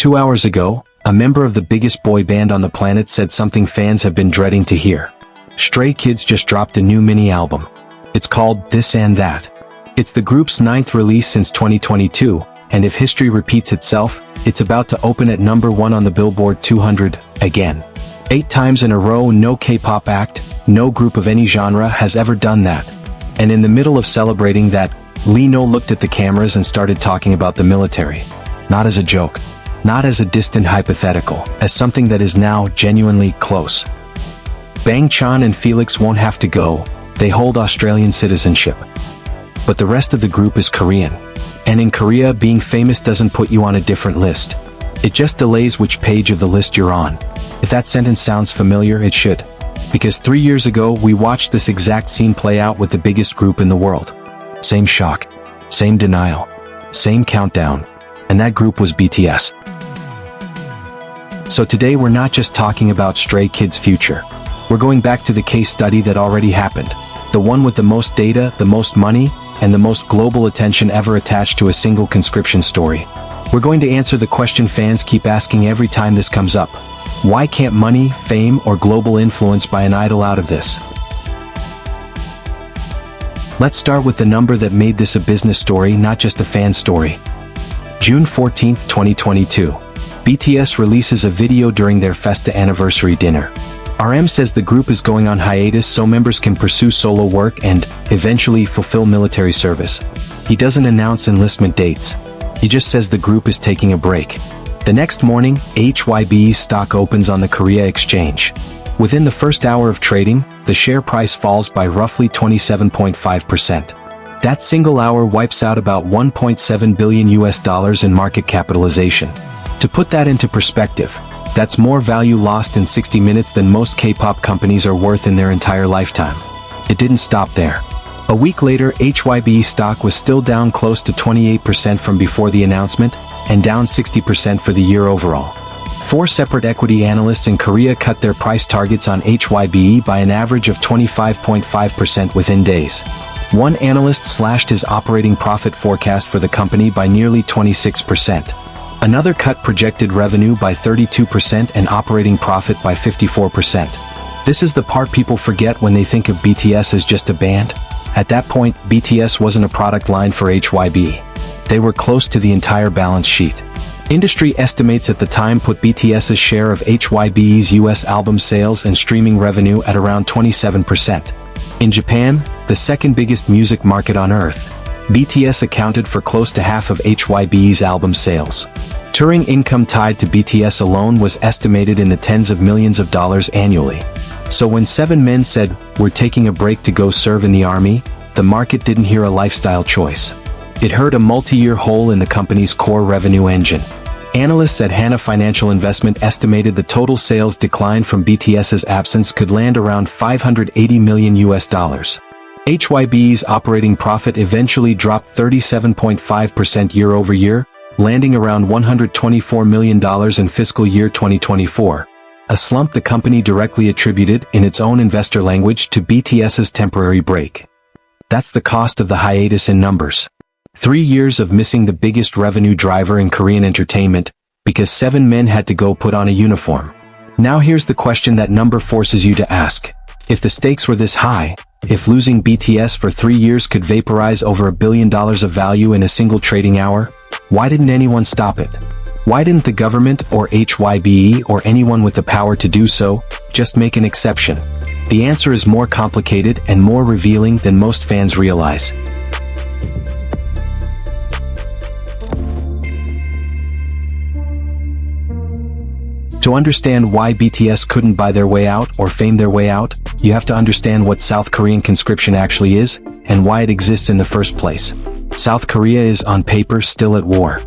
2 hours ago, a member of the biggest boy band on the planet said something fans have been dreading to hear. Stray Kids just dropped a new mini album. It's called This and That. It's the group's 9th release since 2022, and if history repeats itself, it's about to open at #1 on the Billboard 200, again. 8 times in a row, no K-pop act, no group of any genre has ever done that. And in the middle of celebrating that, Lee No looked at the cameras and started talking about the military. Not as a joke. Not as a distant hypothetical, as something that is now genuinely close. Bang Chan and Felix won't have to go, they hold Australian citizenship. But the rest of the group is Korean. And in Korea, being famous doesn't put you on a different list. It just delays which page of the list you're on. If that sentence sounds familiar, it should. Because 3 years ago, we watched this exact scene play out with the biggest group in the world. Same shock, same denial, same countdown, and that group was BTS. So today we're not just talking about Stray Kids' future. We're going back to the case study that already happened. The one with the most data, the most money, and the most global attention ever attached to a single conscription story. We're going to answer the question fans keep asking every time this comes up. Why can't money, fame, or global influence buy an idol out of this? Let's start with the number that made this a business story, not just a fan story. June 14, 2022. BTS releases a video during their Festa anniversary dinner. RM says the group is going on hiatus so members can pursue solo work and, eventually, fulfill military service. He doesn't announce enlistment dates. He just says the group is taking a break. The next morning, HYBE stock opens on the Korea Exchange. Within the first hour of trading, the share price falls by roughly 27.5%. That single hour wipes out about $1.7 billion in market capitalization. To put that into perspective, that's more value lost in 60 minutes than most K-pop companies are worth in their entire lifetime. It didn't stop there. A week later, HYBE stock was still down close to 28% from before the announcement, and down 60% for the year overall. 4 separate equity analysts in Korea cut their price targets on HYBE by an average of 25.5% within days. One analyst slashed his operating profit forecast for the company by nearly 26%. Another cut projected revenue by 32% and operating profit by 54%. This is the part people forget when they think of BTS as just a band. At that point, BTS wasn't a product line for HYBE. They were close to the entire balance sheet. Industry estimates at the time put BTS's share of HYBE's US album sales and streaming revenue at around 27%. In Japan, the second biggest music market on Earth, BTS accounted for close to half of HYBE's album sales. Touring income tied to BTS alone was estimated in the tens of millions of dollars annually. So when 7 men said, "We're taking a break to go serve in the army," the market didn't hear a lifestyle choice. It heard a multi-year hole in the company's core revenue engine. Analysts at Hana Financial Investment estimated the total sales decline from BTS's absence could land around $580 million. HYBE's operating profit eventually dropped 37.5% year over year, landing around $124 million in fiscal year 2024. A slump the company directly attributed, in its own investor language, to BTS's temporary break. That's the cost of the hiatus in numbers. 3 years of missing the biggest revenue driver in Korean entertainment, because 7 men had to go put on a uniform. Now here's the question that number forces you to ask. If the stakes were this high, if losing BTS for 3 years could vaporize over $1 billion of value in a single trading hour, why didn't anyone stop it? Why didn't the government or HYBE or anyone with the power to do so just make an exception? The answer is more complicated and more revealing than most fans realize. To understand why BTS couldn't buy their way out or fame their way out, you have to understand what South Korean conscription actually is, and why it exists in the first place. South Korea is, on paper, still at war.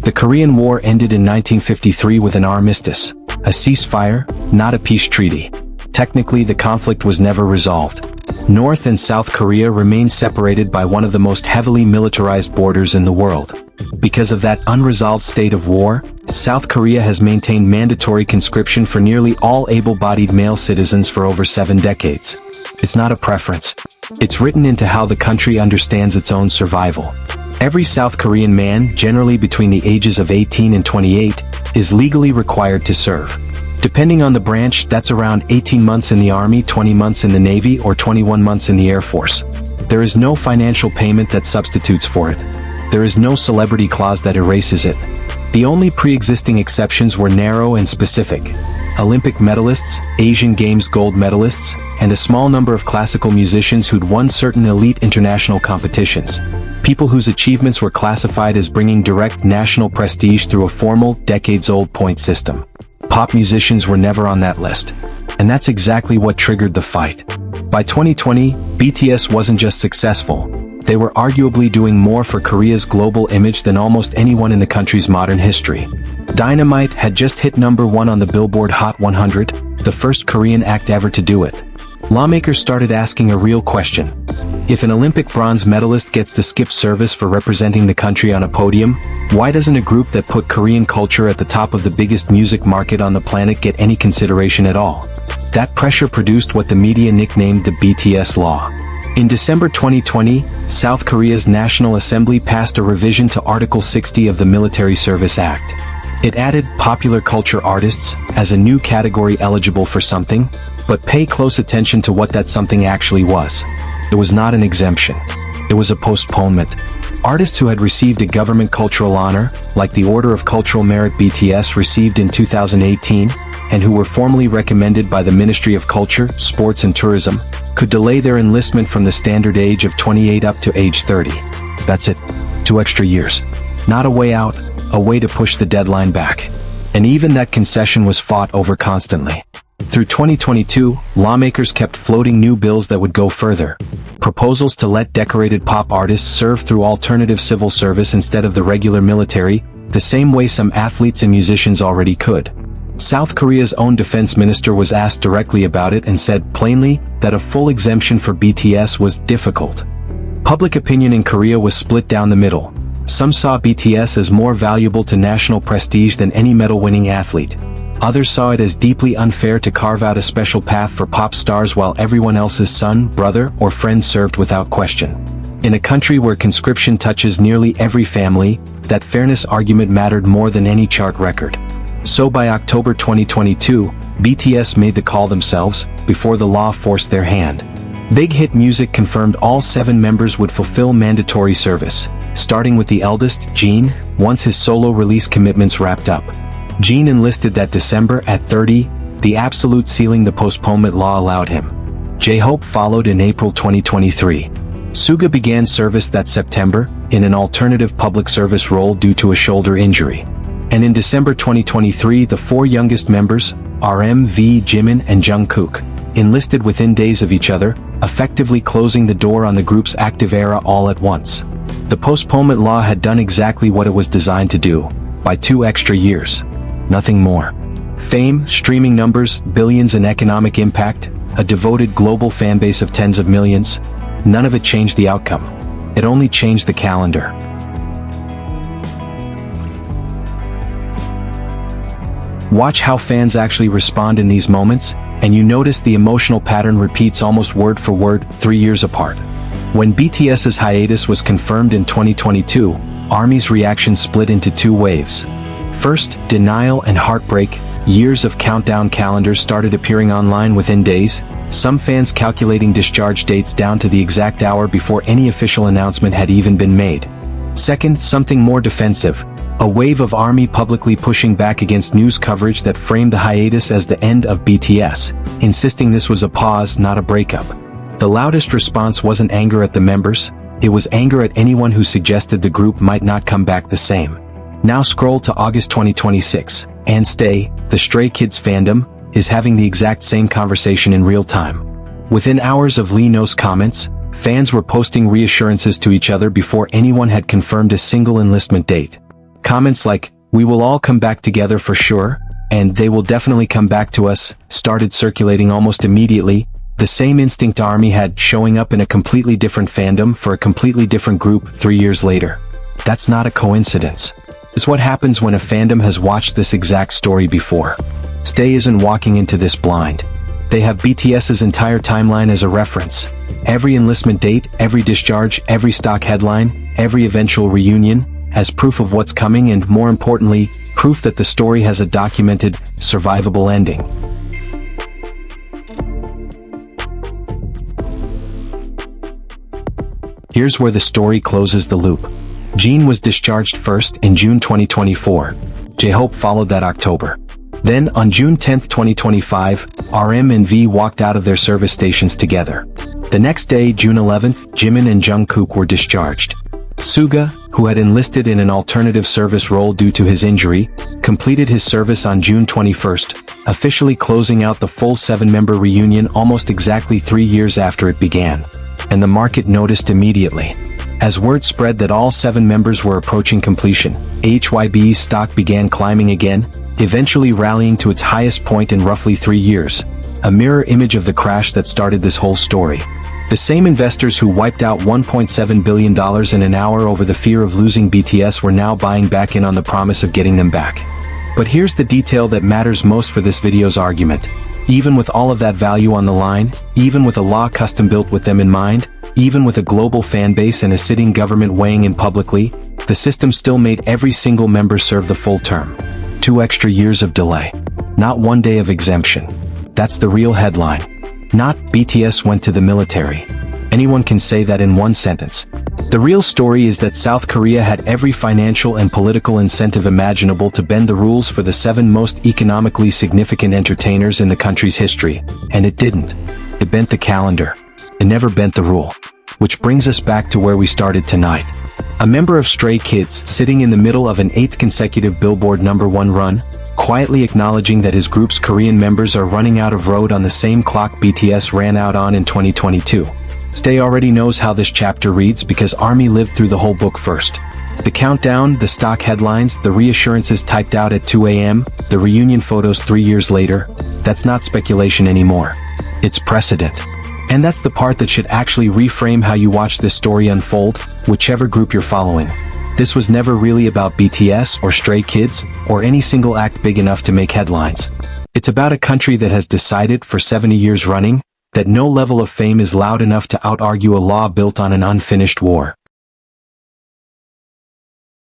The Korean War ended in 1953 with an armistice, a ceasefire, not a peace treaty. Technically, the conflict was never resolved. North and South Korea remain separated by one of the most heavily militarized borders in the world. Because of that unresolved state of war, South Korea has maintained mandatory conscription for nearly all able-bodied male citizens for over 7 decades. It's not a preference. It's written into how the country understands its own survival. Every South Korean man, generally between the ages of 18 and 28, is legally required to serve. Depending on the branch, that's around 18 months in the Army, 20 months in the Navy, or 21 months in the Air Force. There is no financial payment that substitutes for it. There is no celebrity clause that erases it. The only pre-existing exceptions were narrow and specific. Olympic medalists, Asian Games gold medalists, and a small number of classical musicians who'd won certain elite international competitions. People whose achievements were classified as bringing direct national prestige through a formal, decades-old point system. Pop musicians were never on that list. And that's exactly what triggered the fight. By 2020, BTS wasn't just successful. They were arguably doing more for Korea's global image than almost anyone in the country's modern history. Dynamite had just hit #1 on the Billboard Hot 100, the first Korean act ever to do it. Lawmakers started asking a real question. If an Olympic bronze medalist gets to skip service for representing the country on a podium, why doesn't a group that put Korean culture at the top of the biggest music market on the planet get any consideration at all? That pressure produced what the media nicknamed the BTS Law. In December 2020, South Korea's National Assembly passed a revision to Article 60 of the Military Service Act. It added popular culture artists as a new category eligible for something, but pay close attention to what that something actually was. It was not an exemption. It was a postponement. Artists who had received a government cultural honor, like the Order of Cultural Merit BTS received in 2018, and who were formally recommended by the Ministry of Culture, Sports and Tourism, could delay their enlistment from the standard age of 28 up to age 30. That's it. 2 extra years. Not a way out, a way to push the deadline back. And even that concession was fought over constantly. Through 2022, lawmakers kept floating new bills that would go further. Proposals to let decorated pop artists serve through alternative civil service instead of the regular military, the same way some athletes and musicians already could. South Korea's own defense minister was asked directly about it and said plainly that a full exemption for BTS was difficult. Public opinion in Korea was split down the middle. Some saw BTS as more valuable to national prestige than any medal-winning athlete. Others saw it as deeply unfair to carve out a special path for pop stars while everyone else's son, brother, or friend served without question. In a country where conscription touches nearly every family, that fairness argument mattered more than any chart record. So by October 2022, BTS made the call themselves, before the law forced their hand. Big Hit Music confirmed all 7 members would fulfill mandatory service, starting with the eldest, Jin, once his solo release commitments wrapped up. Jin enlisted that December at 30, the absolute ceiling the postponement law allowed him. J-Hope followed in April 2023. Suga began service that September, in an alternative public service role due to a shoulder injury. And in December 2023, the 4 youngest members, RM, V, Jimin, and Jungkook, enlisted within days of each other, effectively closing the door on the group's active era all at once. The postponement law had done exactly what it was designed to do, by 2 extra years. Nothing more. Fame, streaming numbers, billions in economic impact, a devoted global fanbase of tens of millions. None of it changed the outcome. It only changed the calendar. Watch how fans actually respond in these moments, and you notice the emotional pattern repeats almost word for word, 3 years apart. When BTS's hiatus was confirmed in 2022, ARMY's reaction split into 2 waves. First, denial and heartbreak. Years of countdown calendars started appearing online within days, some fans calculating discharge dates down to the exact hour before any official announcement had even been made. Second, something more defensive. A wave of ARMY publicly pushing back against news coverage that framed the hiatus as the end of BTS, insisting this was a pause, not a breakup. The loudest response wasn't anger at the members, it was anger at anyone who suggested the group might not come back the same. Now scroll to August 2026, and Stay, the Stray Kids fandom, is having the exact same conversation in real time. Within hours of Lee No's comments, fans were posting reassurances to each other before anyone had confirmed a single enlistment date. Comments like, "We will all come back together for sure," and "They will definitely come back to us," started circulating almost immediately, the same instinct ARMY had showing up in a completely different fandom for a completely different group 3 years later. That's not a coincidence. It's what happens when a fandom has watched this exact story before. Stay isn't walking into this blind. They have BTS's entire timeline as a reference. Every enlistment date, every discharge, every stock headline, every eventual reunion, as proof of what's coming and, more importantly, proof that the story has a documented, survivable ending. Here's where the story closes the loop. Jin was discharged first in June 2024. J-Hope followed that October. Then, on June 10, 2025, RM and V walked out of their service stations together. The next day, June 11, Jimin and Jungkook were discharged. Suga, who had enlisted in an alternative service role due to his injury, completed his service on June 21, officially closing out the full 7-member reunion almost exactly 3 years after it began. And the market noticed immediately. As word spread that all 7 members were approaching completion, HYBE's stock began climbing again, eventually rallying to its highest point in roughly 3 years. A mirror image of the crash that started this whole story. The same investors who wiped out $1.7 billion in an hour over the fear of losing BTS were now buying back in on the promise of getting them back. But here's the detail that matters most for this video's argument. Even with all of that value on the line, even with a law custom built with them in mind, even with a global fan base and a sitting government weighing in publicly, the system still made every single member serve the full term. 2 extra years of delay. Not 1 day of exemption. That's the real headline. Not BTS went to the military. Anyone can say that in one sentence. The real story is that South Korea had every financial and political incentive imaginable to bend the rules for the 7 most economically significant entertainers in the country's history, and it didn't. It bent the calendar. It never bent the rule. Which brings us back to where we started tonight. A member of Stray Kids sitting in the middle of an 8th consecutive Billboard #1 run, quietly acknowledging that his group's Korean members are running out of road on the same clock BTS ran out on in 2022. Stay already knows how this chapter reads because ARMY lived through the whole book first. The countdown, the stock headlines, the reassurances typed out at 2 a.m., the reunion photos 3 years later, that's not speculation anymore. It's precedent. And that's the part that should actually reframe how you watch this story unfold, whichever group you're following. This was never really about BTS or Stray Kids, or any single act big enough to make headlines. It's about a country that has decided for 70 years running, that no level of fame is loud enough to out-argue a law built on an unfinished war.